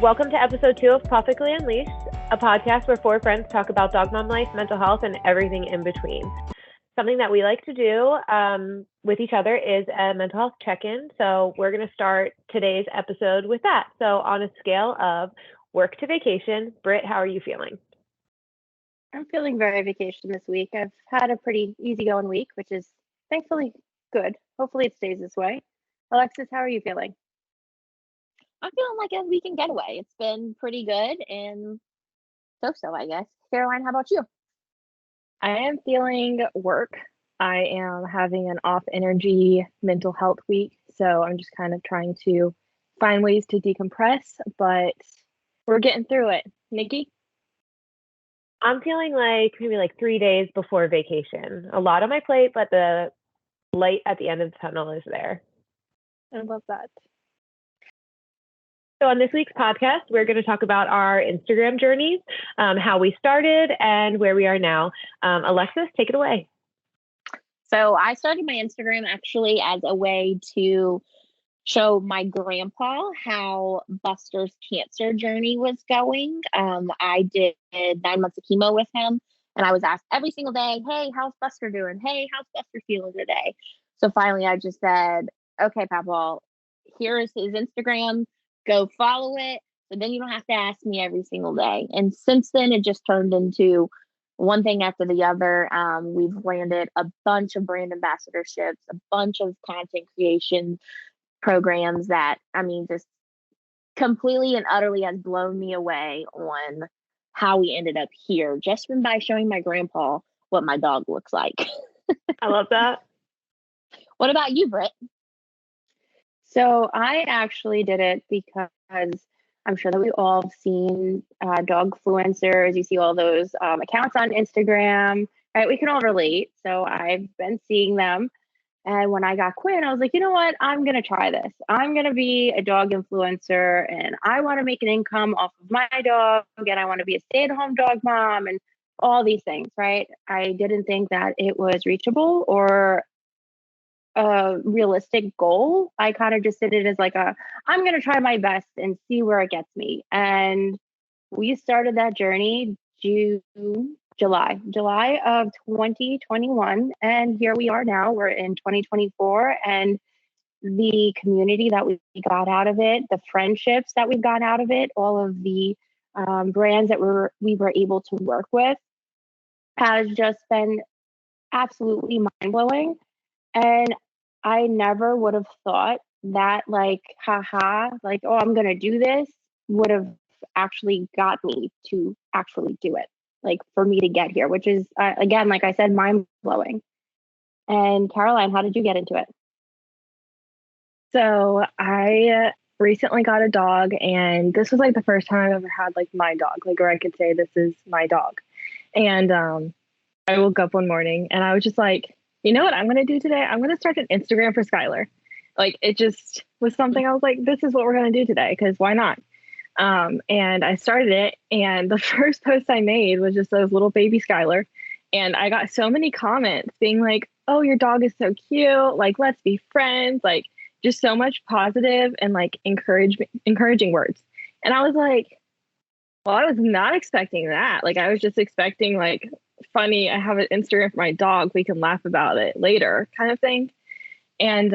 Welcome to episode 2 of Puffically Unleashed, a podcast where 4 friends talk about dog mom life, mental health, and everything in between. Something that we like to do with each other is a mental health check-in. So we're going to start today's episode with that. So on a scale of work to vacation, Britt, how are you feeling? I'm feeling very vacation this week. I've had a pretty easygoing week, which is thankfully good. Hopefully it stays this way. Alexis, how are you feeling? I'm feeling like a weekend getaway. It's been pretty good and so, I guess. Caroline, how about you? I am feeling work. I am having an off energy mental health week. So I'm just kind of trying to find ways to decompress, but we're getting through it. Nikki? I'm feeling like maybe like 3 days before vacation. A lot on my plate, but the light at the end of the tunnel is there. I love that. So on this week's podcast, we're going to talk about our Instagram journeys, how we started and where we are now. Alexis, take it away. So I started my Instagram actually as a way to show my grandpa how Buster's cancer journey was going. I did 9 months of chemo with him, and I was asked every single day, hey, how's Buster doing? Hey, how's Buster feeling today? So finally I just said, okay, Papa, here is his Instagram. Go follow it. So then you don't have to ask me every single day. And since then, it just turned into one thing after the other. We've landed a bunch of brand ambassadorships, a bunch of content creation programs that, just completely and utterly has blown me away on how we ended up here just from by showing my grandpa what my dog looks like. I love that. What about you, Britt? So I actually did it because I'm sure that we all have seen dog influencers. You see all those accounts on Instagram, right? We can all relate. So I've been seeing them. And when I got Quinn, I was like, you know what? I'm going to try this. I'm going to be a dog influencer and I want to make an income off of my dog. And I want to be a stay-at-home dog mom and all these things, right? I didn't think that it was reachable or a realistic goal. I kind of just did it as like I'm going to try my best and see where it gets me. And we started that journey July of 2021. And here we are now. We're in 2024. And the community that we got out of it, the friendships that we've got out of it, all of the brands that we were able to work with has just been absolutely mind-blowing. And I never would have thought that oh, I'm going to do this would have actually got me to actually do it. Like for me to get here, which is, again, like I said, mind blowing. And Caroline, how did you get into it? So I recently got a dog, and this was like the first time I've ever had like my dog, like where I could say this is my dog. And I woke up one morning and I was just like, you know what I'm going to do today? I'm going to start an Instagram for Skylar. Like it just was something I was like, this is what we're going to do today because why not? And I started it, and the first post I made was just those little baby Skylar. And I got so many comments being like, oh, your dog is so cute. Like, let's be friends. Like just so much positive and like encouraging words. And I was like, well, I was not expecting that. Like I was just expecting like, funny, I have an Instagram for my dog, we can laugh about it later kind of thing. And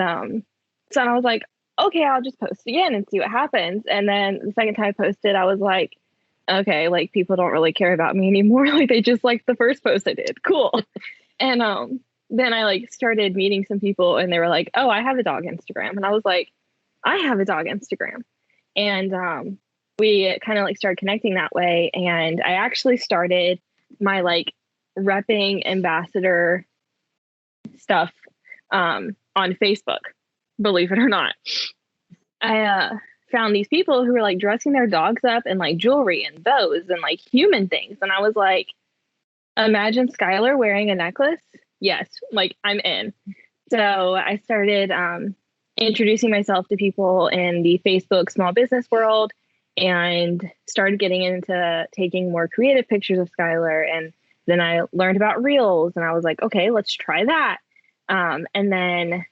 so I was like, okay, I'll just post again and see what happens. And then the second time I posted, I was like, okay, like people don't really care about me anymore. Like they just liked the first post I did. Cool. And then I like started meeting some people and they were like, oh, I have a dog Instagram. And I was like, I have a dog Instagram. And we kind of like started connecting that way. And I actually started my like repping ambassador stuff on Facebook, believe it or not. I found these people who were like dressing their dogs up in like jewelry and bows and like human things. And I was like, imagine Skylar wearing a necklace. Yes, like I'm in. So I started introducing myself to people in the Facebook small business world and started getting into taking more creative pictures of Skylar. And then I learned about Reels and I was like, okay, let's try that. And then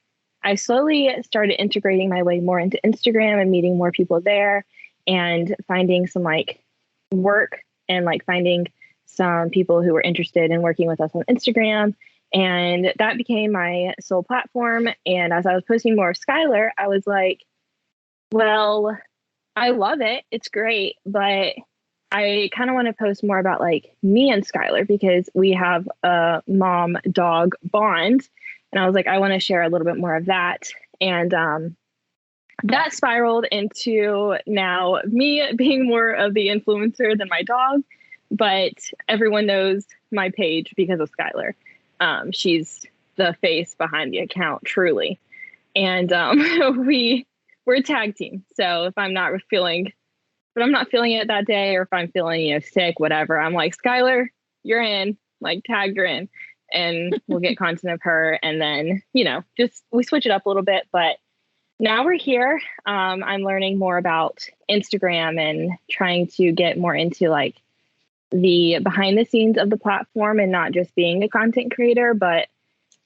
I slowly started integrating my way more into Instagram and meeting more people there. and finding some like work and like finding some people who were interested in working with us on Instagram. And that became my sole platform. And as I was posting more of Skylar, I was like, well, I love it. It's great. But I kind of want to post more about like me and Skylar because we have a mom dog bond. And I was like, I want to share a little bit more of that. And that spiraled into now me being more of the influencer than my dog. But everyone knows my page because of Skylar. She's the face behind the account, truly. And we're a tag team. So if I'm not feeling it that day, or if I'm feeling, sick, whatever, I'm like, Skylar, you're in, like tag her in, and we'll get content of her. And then, just we switch it up a little bit. But now we're here. I'm learning more about Instagram and trying to get more into like the behind the scenes of the platform and not just being a content creator, but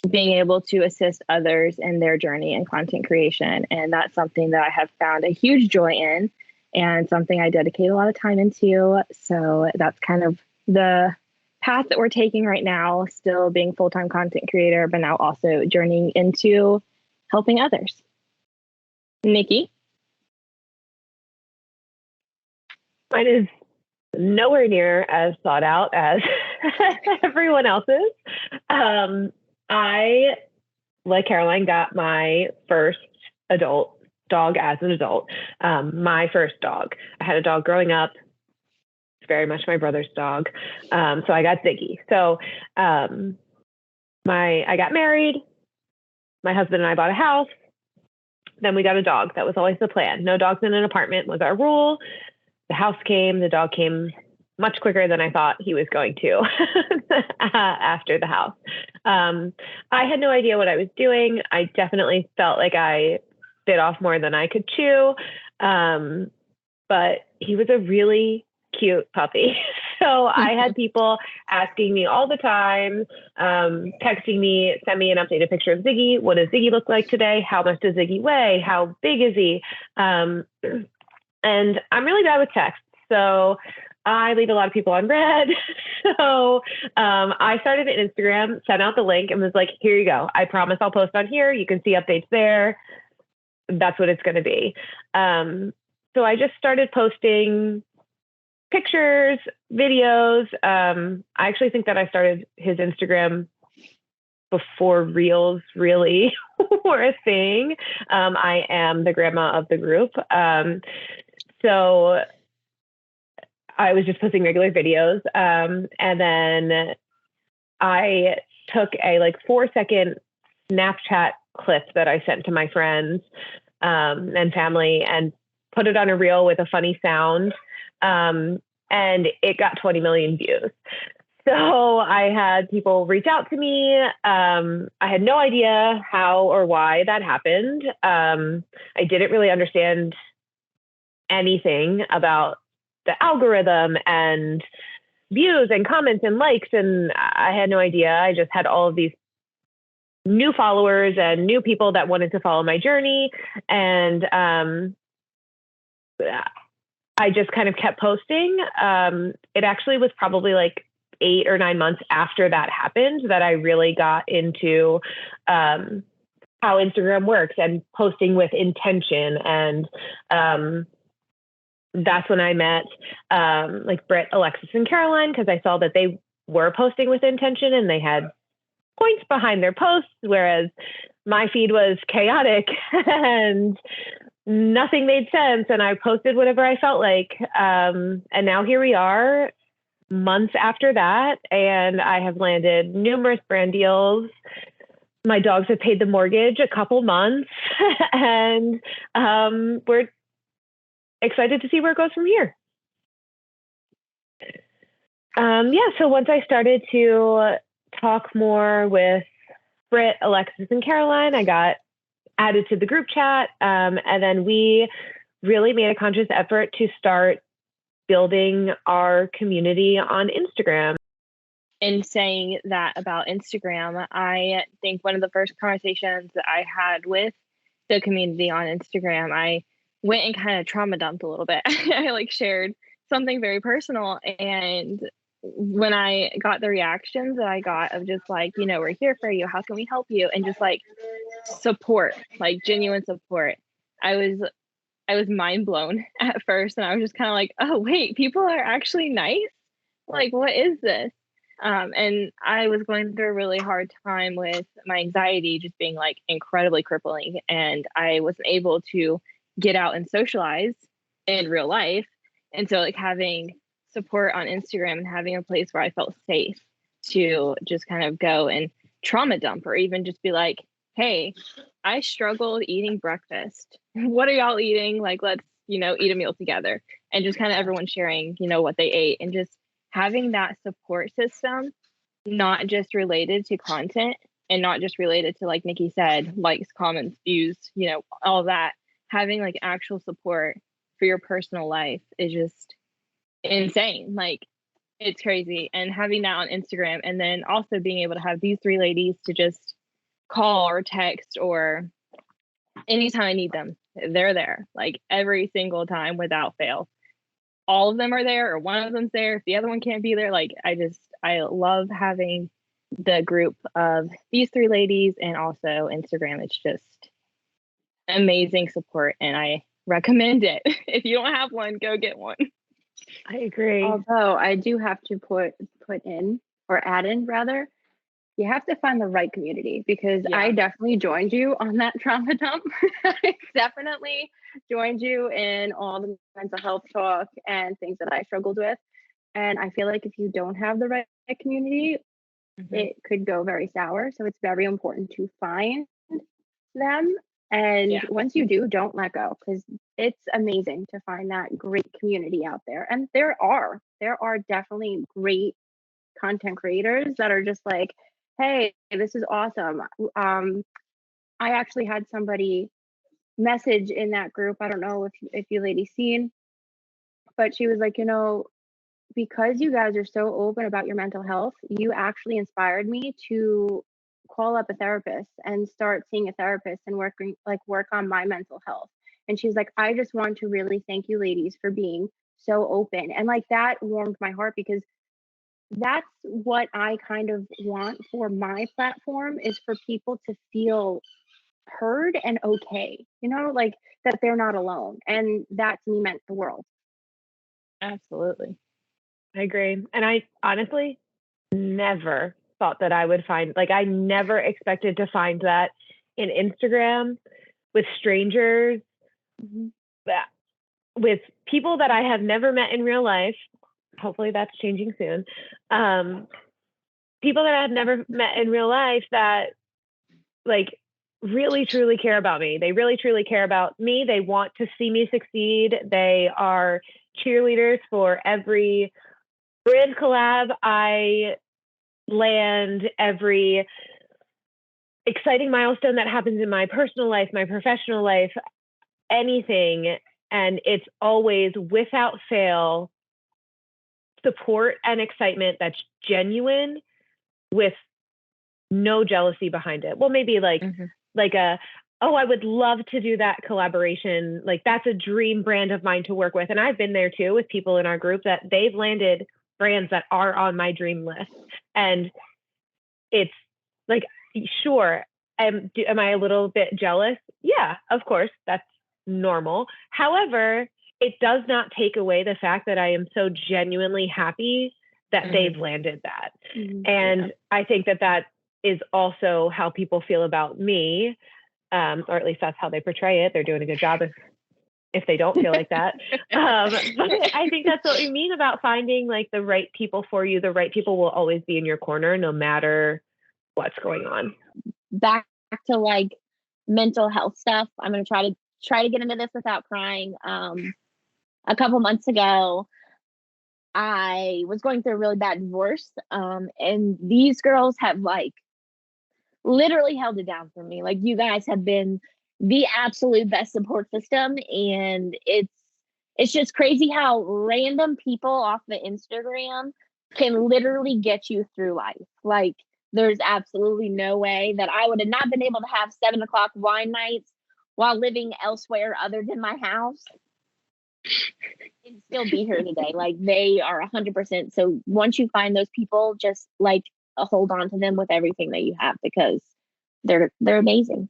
being able to assist others in their journey in content creation. And that's something that I have found a huge joy in and something I dedicate a lot of time into. So that's kind of the path that we're taking right now, still being full-time content creator, but now also journeying into helping others. Nikki? Mine is nowhere near as thought out as everyone else's. I, like Caroline, got my first adult dog as an adult. My first dog. I had a dog growing up. It's very much my brother's dog. So I got Ziggy. So I got married. My husband and I bought a house. Then we got a dog. That was always the plan. No dogs in an apartment was our rule. The house came. The dog came much quicker than I thought he was going to after the house. I had no idea what I was doing. I definitely felt like I bit off more than I could chew. But he was a really cute puppy. So I had people asking me all the time, texting me, send me an updated picture of Ziggy. What does Ziggy look like today? How much does Ziggy weigh? How big is he? And I'm really bad with text. So I leave a lot of people on red. So I started an Instagram, sent out the link and was like, here you go. I promise I'll post on here. You can see updates there. That's what it's going to be. So I just started posting pictures, videos. I actually think that I started his Instagram before Reels really were a thing. I am the grandma of the group. So I was just posting regular videos. And then I took a 4-second Snapchat clip that I sent to my friends and family and put it on a reel with a funny sound. And it got 20 million views. So I had people reach out to me. I had no idea how or why that happened. I didn't really understand anything about the algorithm and views and comments and likes. And I had no idea. I just had all of these new followers and new people that wanted to follow my journey. And I just kind of kept posting. It actually was probably 8 or 9 months after that happened that I really got into how Instagram works and posting with intention. And that's when I met Britt, Alexis, and Caroline, because I saw that they were posting with intention and they had points behind their posts, whereas my feed was chaotic and nothing made sense. And I posted whatever I felt like. And now here we are months after that. And I have landed numerous brand deals. My dogs have paid the mortgage a couple months and we're excited to see where it goes from here. So once I started to talk more with Britt, Alexis, and Caroline, I got added to the group chat. And then we really made a conscious effort to start building our community on Instagram. In saying that about Instagram, I think one of the first conversations that I had with the community on Instagram, I went and kind of trauma dumped a little bit. I like shared something very personal, and when I got the reactions that I got of just like, you know, we're here for you, how can we help you, and just like support, like genuine support, I was mind blown at first, and I was just kind of like, oh wait, people are actually nice. Like, what is this? And I was going through a really hard time with my anxiety just being like incredibly crippling, and I wasn't able to get out and socialize in real life. And so, like, having support on Instagram and having a place where I felt safe to just kind of go and trauma dump, or even just be like, hey, I struggled eating breakfast. What are y'all eating? Like, let's, you know, eat a meal together, and just kind of everyone sharing, you know, what they ate, and just having that support system, not just related to content and not just related to, like Nikki said, likes, comments, views, you know, all that. Having like actual support for your personal life is just insane. Like, it's crazy. And having that on Instagram, and then also being able to have these three ladies to just call or text, or anytime I need them, they're there, like every single time without fail. All of them are there, or one of them's there. If the other one can't be there, like, I love having the group of these three ladies, and also Instagram. It's just amazing support, and I recommend it. If you don't have one, go get one. I agree. Although I do have to put in, or add in rather, you have to find the right community, because I definitely joined you on that trauma dump. I definitely joined you in all the mental health talk and things that I struggled with. And I feel like if you don't have the right community, it could go very sour. So it's very important to find them. And once you do, don't let go, because it's amazing to find that great community out there. And there are definitely great content creators that are just like, hey, this is awesome. I actually had somebody message in that group. I don't know if you ladies seen, but she was like, you know, because you guys are so open about your mental health, you actually inspired me to call up a therapist and start seeing a therapist and work on my mental health. And she's like, I just want to really thank you ladies for being so open. And like, that warmed my heart, because that's what I kind of want for my platform, is for people to feel heard and okay, you know, like that they're not alone. And that to me meant the world. Absolutely. I agree. And I honestly never thought that I would find, like, I never expected to find that in Instagram with strangers, with people that I have never met in real life. Hopefully that's changing soon. People that I've never met in real life that like really truly care about me. They really truly care about me. They want to see me succeed. They are cheerleaders for every brand collab I land, every exciting milestone that happens in my personal life, my professional life, anything. And it's always, without fail, support and excitement that's genuine, with no jealousy behind it. Well, maybe like oh, I would love to do that collaboration. Like, that's a dream brand of mine to work with. And I've been there too, with people in our group that they've landed brands that are on my dream list. And it's like, sure, am I a little bit jealous? Yeah, of course, that's normal. However, it does not take away the fact that I am so genuinely happy that they've landed that. And I think that is also how people feel about me, or at least that's how they portray it. They're doing a good job if they don't feel like that. But I think that's what we mean about finding like the right people for you. The right people will always be in your corner, no matter what's going on. Back to like mental health stuff. I'm going to try to get into this without crying. A couple months ago, I was going through a really bad divorce. And these girls have like literally held it down for me. Like, you guys have been the absolute best support system. And it's just crazy how random people off the Instagram can literally get you through life. Like, there's absolutely no way that I would have not been able to have 7 o'clock wine nights while living elsewhere other than my house and still be here today. Like they are 100%. So once you find those people, just like hold on to them with everything that you have because they're amazing.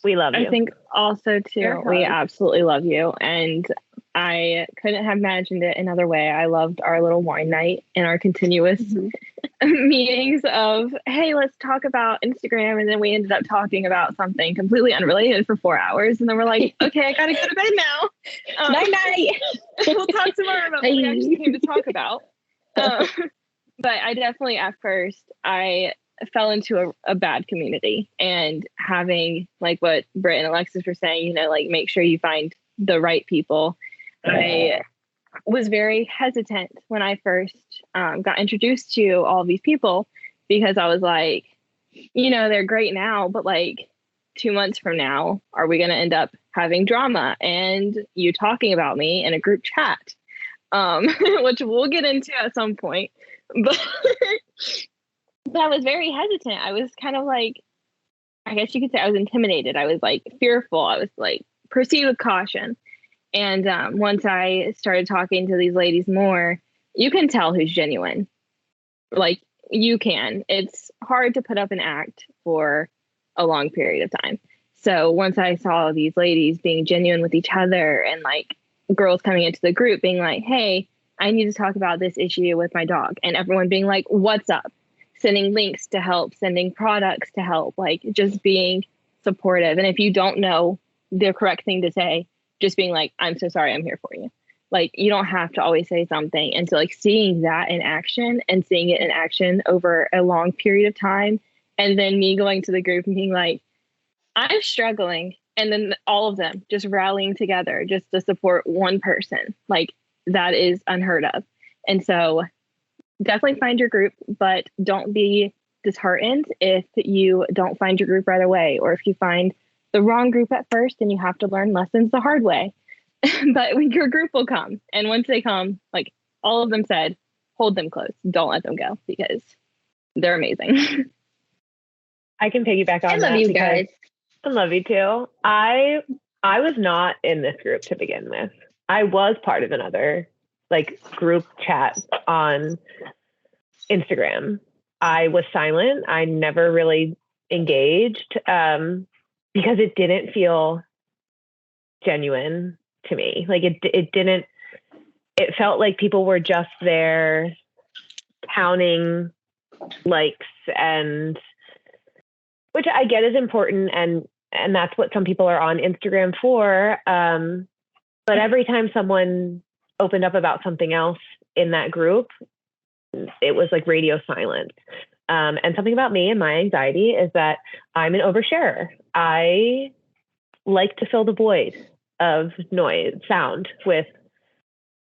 We love you. I think also too, we absolutely love you. And I couldn't have imagined it another way. I loved our little wine night and our continuous meetings of, hey, let's talk about Instagram. And then we ended up talking about something completely unrelated for 4 hours. And then we're like, okay, I got to go to bed now. Night night. We'll talk tomorrow about what we actually came to talk about. But I definitely, at first, I fell into a bad community, and having like what Britt and Alexis were saying, you know, like make sure you find the right people. I was very hesitant when I first got introduced to all these people because I was like, you know, they're great now, but like 2 months from now, are we going to end up having drama and you talking about me in a group chat, which we'll get into at some point. But I was very hesitant. I was kind of like, I guess you could say I was intimidated. I was like fearful. I was like proceed with caution. And once I started talking to these ladies more, you can tell who's genuine. Like you can. It's hard to put up an act for a long period of time. So once I saw these ladies being genuine with each other and like girls coming into the group being like, hey, I need to talk about this issue with my dog. And everyone being like, what's up? Sending links to help, sending products to help, like just being supportive. And if you don't know the correct thing to say, just being like, I'm so sorry, I'm here for you. Like, you don't have to always say something. And so like seeing that in action and seeing it in action over a long period of time. And then me going to the group and being like, I'm struggling. And then all of them just rallying together just to support one person. Like that is unheard of. And so definitely find your group, but don't be disheartened if you don't find your group right away, or if you find the wrong group at first and you have to learn lessons the hard way. But your group will come. And once they come, like all of them said, hold them close. Don't let them go because they're amazing. I can piggyback on I that. love you guys. I love you too. I was not in this group to begin with. I was part of another like group chat on Instagram. I was silent. I never really engaged because it didn't feel genuine to me. Like it felt like people were just there counting likes, and which I get is important, and that's what some people are on Instagram for. But every time someone opened up about something else in that group, it was like radio silence. And something about me and my anxiety is that I'm an oversharer. I like to fill the void of sound with,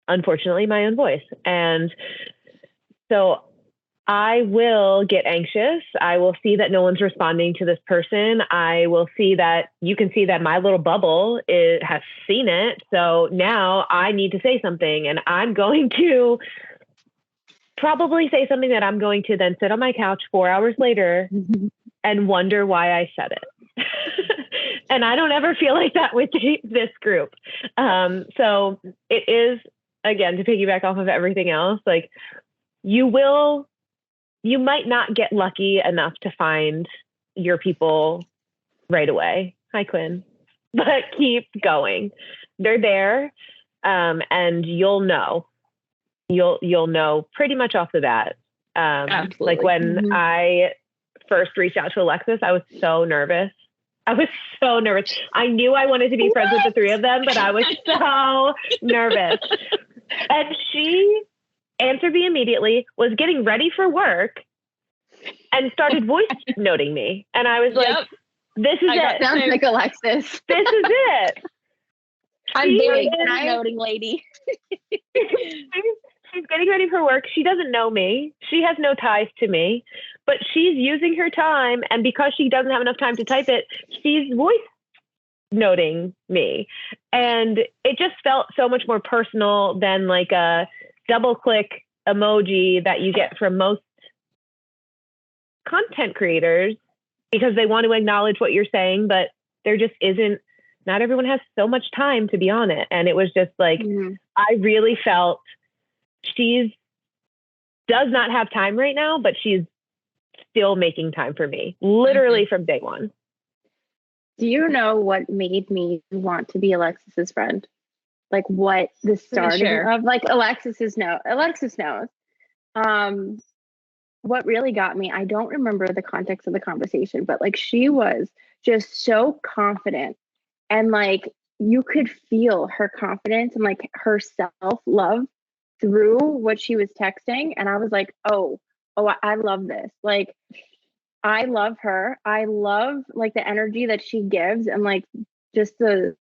unfortunately, my own voice. And so I will get anxious. I will see that no one's responding to this person. I will see that you can see that my little bubble has seen it. So now I need to say something, and I'm going to probably say something that I'm going to then sit on my couch 4 hours later and wonder why I said it. And I don't ever feel like that with this group. So it is, again, to piggyback off of everything else, like you might not get lucky enough to find your people right away. Hi, Quinn. But keep going. They're there, and you'll know. You'll know pretty much off the bat. Absolutely. Like when I first reached out to Alexis, I was so nervous. I knew I wanted to be friends with the three of them, but I was so nervous. And she answered me immediately, was getting ready for work, and started voice noting me. And I was like, this is it. Sounds like Alexis. This is it. I'm very voice noting lady. She's getting ready for work. She doesn't know me. She has no ties to me, but she's using her time. And because she doesn't have enough time to type it, she's voice noting me. And it just felt so much more personal than like a double click emoji that you get from most content creators, because they want to acknowledge what you're saying, but there just isn't, not everyone has so much time to be on it. And it was just like, I really felt she's does not have time right now, but she's still making time for me, literally from day one. Do you know what made me want to be Alexis's friend? Like what the starting of, like Alexis knows. What really got me, I don't remember the context of the conversation, but like she was just so confident, and like you could feel her confidence and like her self-love through what she was texting. And I was like, oh, I love this. Like, I love her. I love like the energy that she gives, and like just the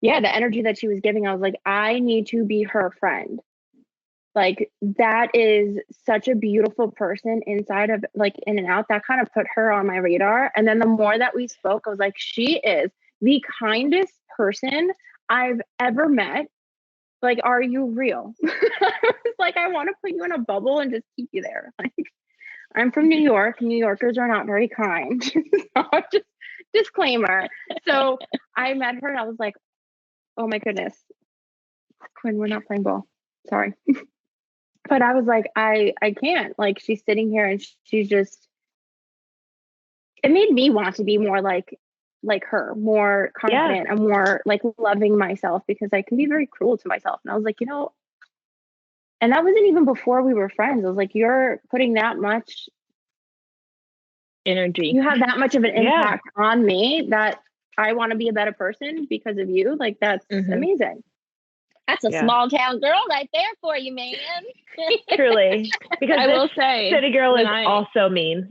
energy that she was giving. I was like, I need to be her friend. Like, that is such a beautiful person inside of, like, in and out. That kind of put her on my radar. And then the more that we spoke, I was like, she is the kindest person I've ever met. Like, are you real? I was like, I want to put you in a bubble and just keep you there. Like, I'm from New York. New Yorkers are not very kind. So, just disclaimer. So I met her and I was like, oh my goodness, Quinn, we're not playing ball. Sorry. But I was like, I can't. Like, she's sitting here and she's just, it made me want to be more like her, more confident and more like loving myself, because I can be very cruel to myself. And I was like, and that wasn't even before we were friends. I was like, you're putting that much energy. You have that much of an impact on me that I want to be a better person because of you. Like, that's amazing. That's a small town girl right there for you, man. Truly. Because I will say, city girl is also mean.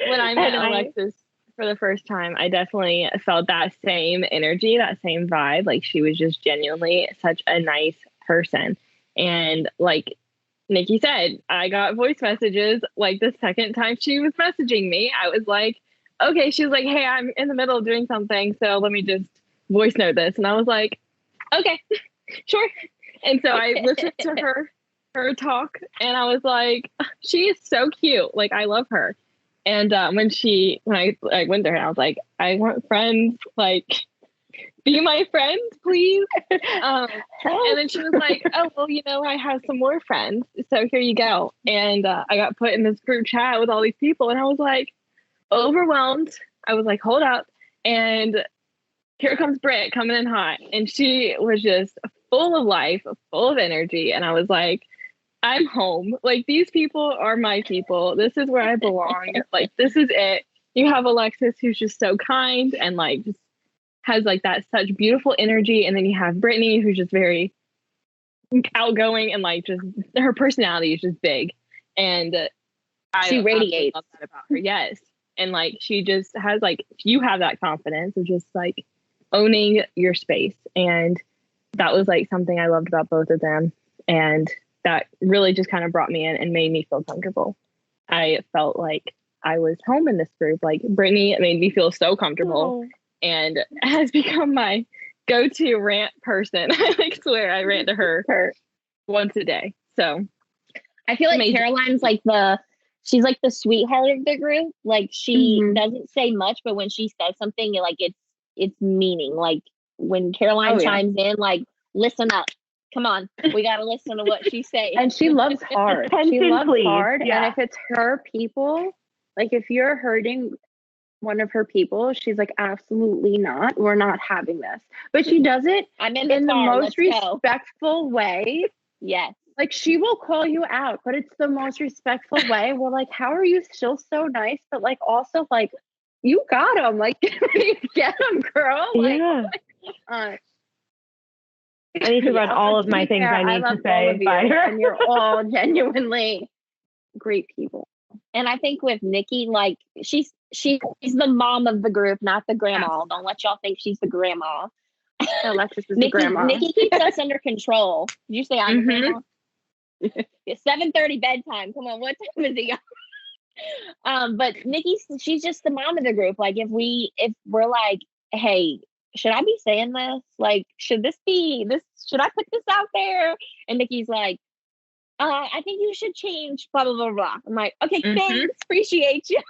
When I met Alexis for the first time, I definitely felt that same energy, that same vibe. Like, she was just genuinely such a nice person. And like Nikki said, I got voice messages like the second time she was messaging me. I was like, okay, she was like, hey, I'm in the middle of doing something, so let me just voice note this. And I was like, okay, sure. And so I listened to her talk, and I was like, she is so cute. Like, I love her. And when I went there, I was like, I want friends. Like, be my friend, please. And then she was like, oh, well, I have some more friends, so here you go. And I got put in this group chat with all these people, and I was like overwhelmed. I was like, hold up. And here comes Britt coming in hot, and she was just full of life, full of energy. And I was like, I'm home. Like, these people are my people. This is where I belong. Like, this is it. You have Alexis, who's just so kind and like just has like that such beautiful energy. And then you have Brittany, who's just very outgoing, and like just her personality is just big. And she radiates. I love that about her. Yes. And like, she just has like, you have that confidence of just like owning your space. And that was like something I loved about both of them. And that really just kind of brought me in and made me feel comfortable. I felt like I was home in this group. Like, Brittany made me feel so comfortable and has become my go-to rant person. I like swear I rant to her once a day. So I feel like Caroline's like she's like the sweetheart of the group. Like, she doesn't say much, but when she says something, like it's meaning. Like, when Caroline chimes in, like, listen up. Come on, we got to listen to what she's saying. And she loves hard. She loves hard. Yeah. And if it's her people, like, if you're hurting one of her people, she's like, absolutely not. We're not having this. But she does it in the most respectful way. Yes. Like, she will call you out, but it's the most respectful way. We're like, how are you still so nice? But like, also like, you got him. Like, get him, girl. Like, I need to run all of my things I need to say by her. And you're all genuinely great people. And I think with Nikki, like, she's the mom of the group, not the grandma. Don't let y'all think she's the grandma. Alexis is the grandma. Nikki keeps us under control. Did you say I'm the grandma? It's 7:30 bedtime. Come on, what time is it, y'all? But Nikki, she's just the mom of the group. Like, if we're like, hey, should I be saying this? Like, should I put this out there? And Nikki's like, I think you should change blah, blah, blah, blah. I'm like, okay, thanks, appreciate you.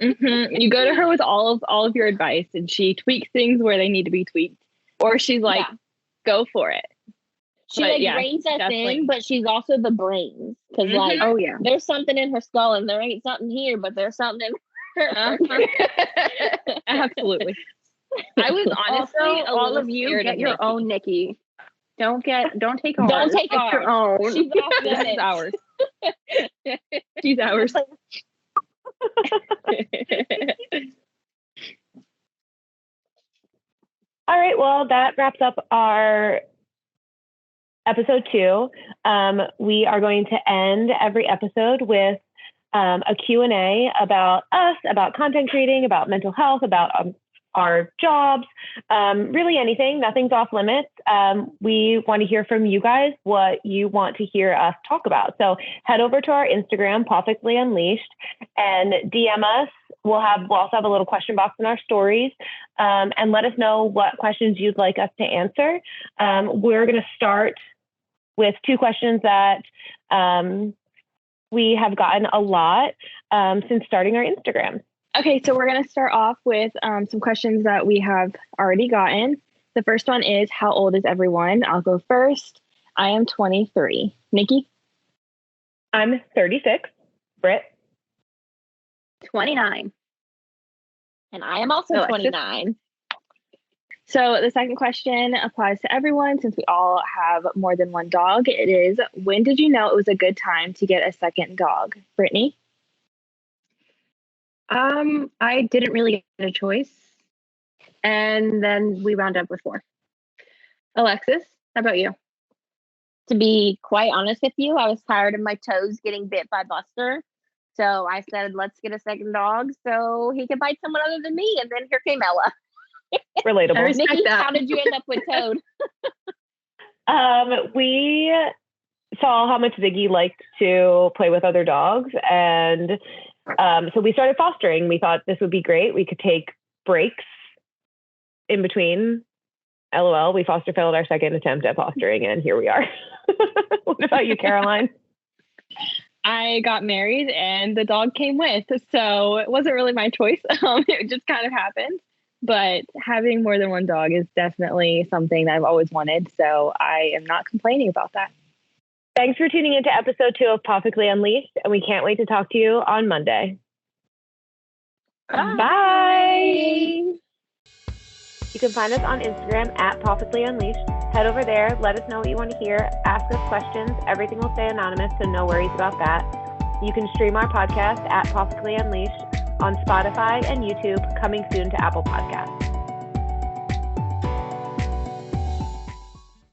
You go to her with all of your advice, and she tweaks things where they need to be tweaked, or she's like, "Go for it." She reins us in, but she's also the brains because there's something in her skull, and there ain't something here, but there's something in her. Absolutely. I was honestly also, all of you get your own Nikki. Don't take ours. Don't take ours. Your own. She's off This is ours. She's ours. All right, well, that wraps up our episode 2. We are going to end every episode with a Q&A about us, about content creating, about mental health, about our jobs, really anything. Nothing's off limits. We want to hear from you guys what you want to hear us talk about. So head over to our Instagram, Perfectly Unleashed, and DM us. We'll also have a little question box in our stories, and let us know what questions you'd like us to answer. We're going to start with 2 questions that we have gotten a lot since starting our Instagram. Okay, so we're going to start off with some questions that we have already gotten. The first one is, how old is everyone? I'll go first. I am 23. Nikki? I'm 36. Britt? 29. And I am also 29. So the second question applies to everyone since we all have more than one dog. It is, when did you know it was a good time to get a second dog? Brittany? I didn't really get a choice. And then we wound up with 4. Alexis, how about you? To be quite honest with you, I was tired of my toes getting bit by Buster. So I said, let's get a second dog so he can bite someone other than me. And then here came Ella. Relatable. Nikki, how did you end up with Toad? We saw how much Ziggy liked to play with other dogs, and so we started fostering. We thought this would be great. We could take breaks in between. LOL, we foster failed our second attempt at fostering, and here we are. What about you, Caroline? I got married and the dog came with, so it wasn't really my choice. It just kind of happened. But having more than one dog is definitely something that I've always wanted, so I am not complaining about that. Thanks for tuning into episode 2 of Perfectly Unleashed, and we can't wait to talk to you on Monday. Bye. Bye. You can find us on Instagram at Perfectly Unleashed. Head over there, let us know what you want to hear, ask us questions. Everything will stay anonymous, so no worries about that. You can stream our podcast at Perfectly Unleashed on Spotify and YouTube, coming soon to Apple Podcasts.